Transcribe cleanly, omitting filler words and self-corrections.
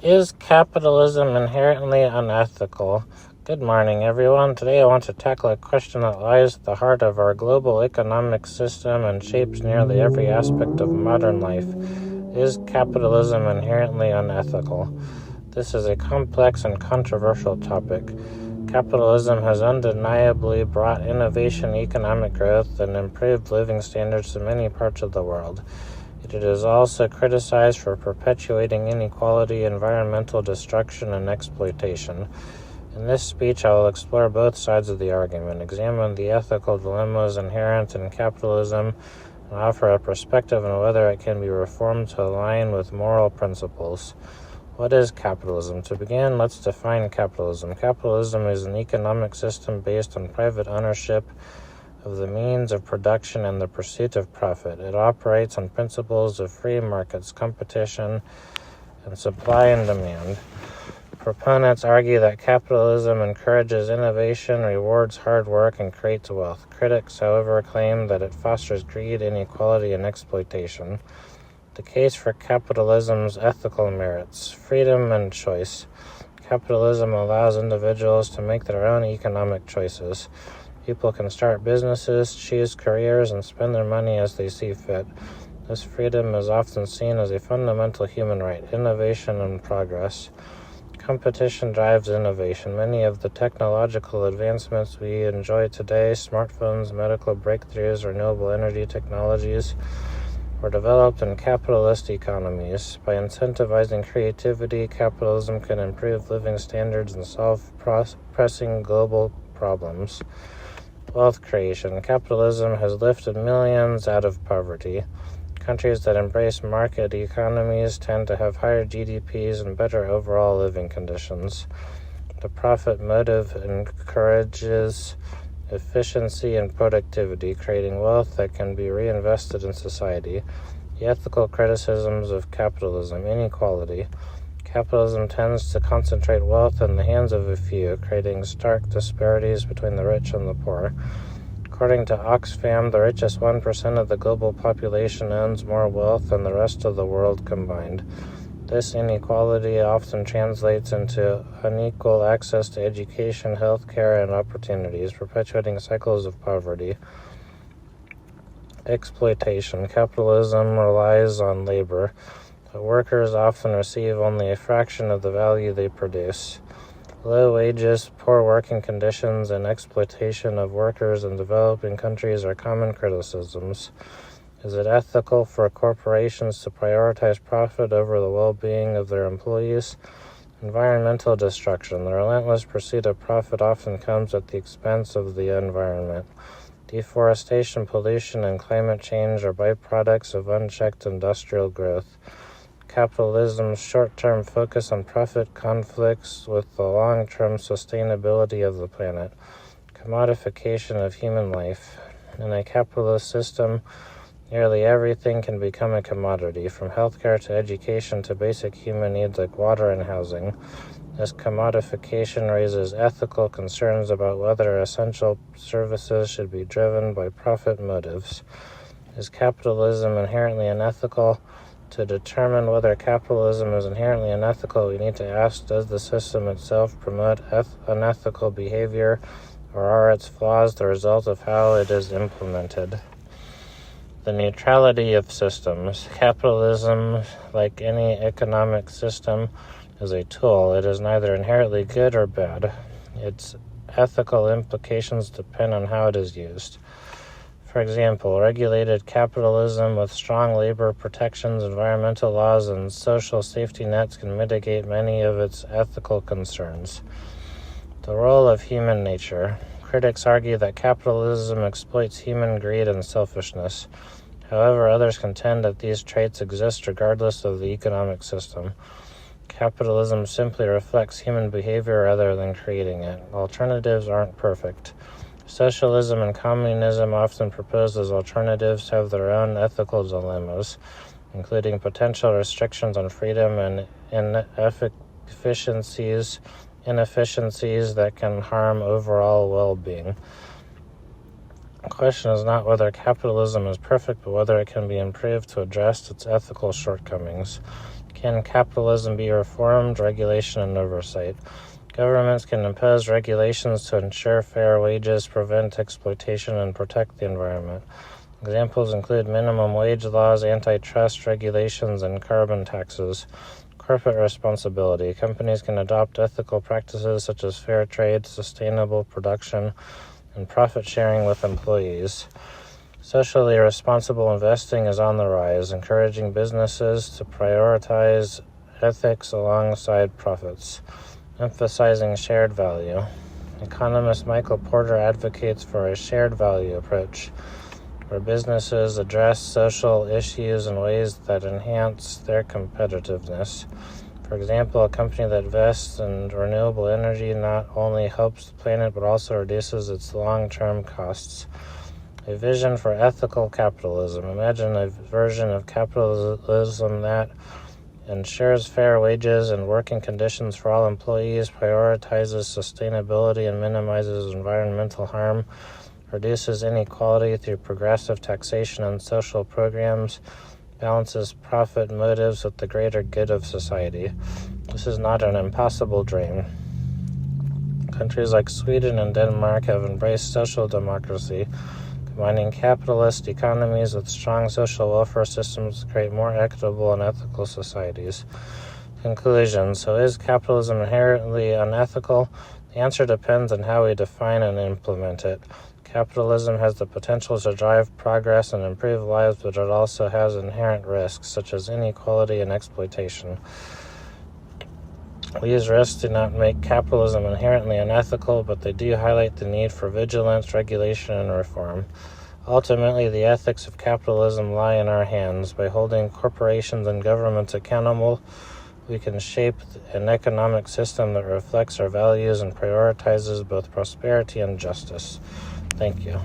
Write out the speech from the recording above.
Is capitalism inherently unethical? Good morning, everyone. Today I want to tackle a question that lies at the heart of our global economic system and shapes nearly every aspect of modern life. Is capitalism inherently unethical? This is a complex and controversial topic. Capitalism has undeniably brought innovation, economic growth, and improved living standards to many parts of the world. It is also criticized for perpetuating inequality, environmental destruction, and exploitation. In this speech, I will explore both sides of the argument, examine the ethical dilemmas inherent in capitalism, and offer a perspective on whether it can be reformed to align with moral principles. What is capitalism? To begin, let's define capitalism. Capitalism is an economic system based on private ownership of the means of production and the pursuit of profit. It operates on principles of free markets, competition, and supply and demand. Proponents argue that capitalism encourages innovation, rewards hard work, and creates wealth. Critics, however, claim that it fosters greed, inequality, and exploitation. The case for capitalism's ethical merits: freedom and choice. Capitalism allows individuals to make their own economic choices. People can start businesses, choose careers, and spend their money as they see fit. This freedom is often seen as a fundamental human right, innovation and progress. Competition drives innovation. Many of the technological advancements we enjoy today, smartphones, medical breakthroughs, renewable energy technologies, were developed in capitalist economies. By incentivizing creativity, capitalism can improve living standards and solve pressing global problems. Wealth creation. Capitalism has lifted millions out of poverty. Countries that embrace market economies tend to have higher GDPs and better overall living conditions. The profit motive encourages efficiency and productivity, creating wealth that can be reinvested in society. The ethical criticisms of capitalism: inequality. Capitalism tends to concentrate wealth in the hands of a few, creating stark disparities between the rich and the poor. According to Oxfam, the richest 1% of the global population owns more wealth than the rest of the world combined. This inequality often translates into unequal access to education, healthcare, and opportunities, perpetuating cycles of poverty. Exploitation. Capitalism relies on labor. Workers often receive only a fraction of the value they produce. Low wages, poor working conditions, and exploitation of workers in developing countries are common criticisms. Is it ethical for corporations to prioritize profit over the well-being of their employees? Environmental destruction. The relentless pursuit of profit often comes at the expense of the environment. Deforestation, pollution, and climate change are byproducts of unchecked industrial growth. Capitalism's short-term focus on profit conflicts with the long-term sustainability of the planet. Commodification of human life. In a capitalist system, nearly everything can become a commodity, from healthcare to education to basic human needs like water and housing. This commodification raises ethical concerns about whether essential services should be driven by profit motives. Is capitalism inherently unethical? To determine whether capitalism is inherently unethical, we need to ask, does the system itself promote unethical behavior, or are its flaws the result of how it is implemented? The neutrality of systems. Capitalism, like any economic system, is a tool. It is neither inherently good or bad. Its ethical implications depend on how it is used. For example, regulated capitalism with strong labor protections, environmental laws, and social safety nets can mitigate many of its ethical concerns. The role of human nature. Critics argue that capitalism exploits human greed and selfishness. However, others contend that these traits exist regardless of the economic system. Capitalism simply reflects human behavior rather than creating it. Alternatives aren't perfect. Socialism and communism, often proposed as alternatives, have their own ethical dilemmas, including potential restrictions on freedom and inefficiencies that can harm overall well-being. The question is not whether capitalism is perfect, but whether it can be improved to address its ethical shortcomings. Can capitalism be reformed? Regulation and oversight. Governments can impose regulations to ensure fair wages, prevent exploitation, and protect the environment. Examples include minimum wage laws, antitrust regulations, and carbon taxes. Corporate responsibility. Companies can adopt ethical practices such as fair trade, sustainable production, and profit sharing with employees. Socially responsible investing is on the rise, encouraging businesses to prioritize ethics alongside profits, emphasizing shared value. Economist Michael Porter advocates for a shared value approach, where businesses address social issues in ways that enhance their competitiveness. For example, a company that invests in renewable energy not only helps the planet but also reduces its long-term costs. A vision for ethical capitalism. Imagine a version of capitalism that ensures fair wages and working conditions for all employees, prioritizes sustainability and minimizes environmental harm, reduces inequality through progressive taxation and social programs, balances profit motives with the greater good of society. This is not an impossible dream. Countries like Sweden and Denmark have embraced social democracy, combining capitalist economies with strong social welfare systems to create more equitable and ethical societies. Conclusion. So is capitalism inherently unethical? The answer depends on how we define and implement it. Capitalism has the potential to drive progress and improve lives, but it also has inherent risks, such as inequality and exploitation. These risks do not make capitalism inherently unethical, but they do highlight the need for vigilance, regulation, and reform. Ultimately, the ethics of capitalism lie in our hands. By holding corporations and governments accountable, we can shape an economic system that reflects our values and prioritizes both prosperity and justice. Thank you.